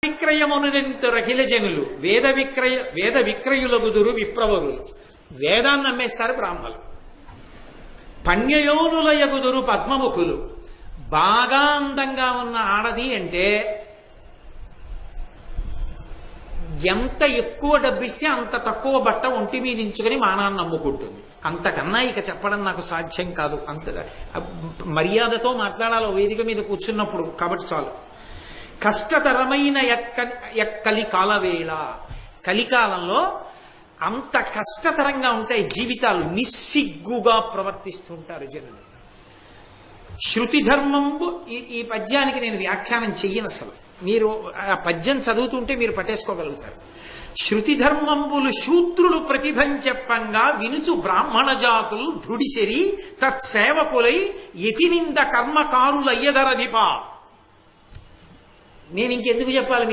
విక్రయమునంతురఖిల జనులు వేద విక్రయులగుదురు విప్రవరులు. వేదాన్ని నమ్మేస్తారు బ్రాహ్మణులు. పణ్యయోనులయగుదురు పద్మముఖులు. బాగా అందంగా ఉన్న ఆడది అంటే ఎంత ఎక్కువ డబ్బిస్తే అంత తక్కువ బట్ట ఒంటి మీద ఇంచుకొని మానాన్ని నమ్ముకుంటుంది. అంతకన్నా ఇక చెప్పడం నాకు సాధ్యం కాదు. అంత మర్యాదతో మాట్లాడాలి వేదిక మీద కూర్చున్నప్పుడు. కాబట్టి చాలు. కష్టతరమైన ఎక్కలి కాలవేళ. కలికాలంలో అంత కష్టతరంగా ఉంటాయి జీవితాలు. నిస్సిగ్గుగా ప్రవర్తిస్తుంటారు జనులు. శృతి ధర్మంబు. ఈ పద్యానికి నేను వ్యాఖ్యానం చెయ్యను అసలు. మీరు ఆ పద్యం చదువుతుంటే మీరు పట్టేసుకోగలుగుతారు. శృతి ధర్మంబులు శూద్రులు ప్రతిభం చెప్పంగా వినుచు బ్రాహ్మణ జాతులు ధృడిసెరి తత్సేవకులై యతినింద కర్మకారులయ్యదరధిప. నేను ఇంకెందుకు చెప్పాలి మీకు?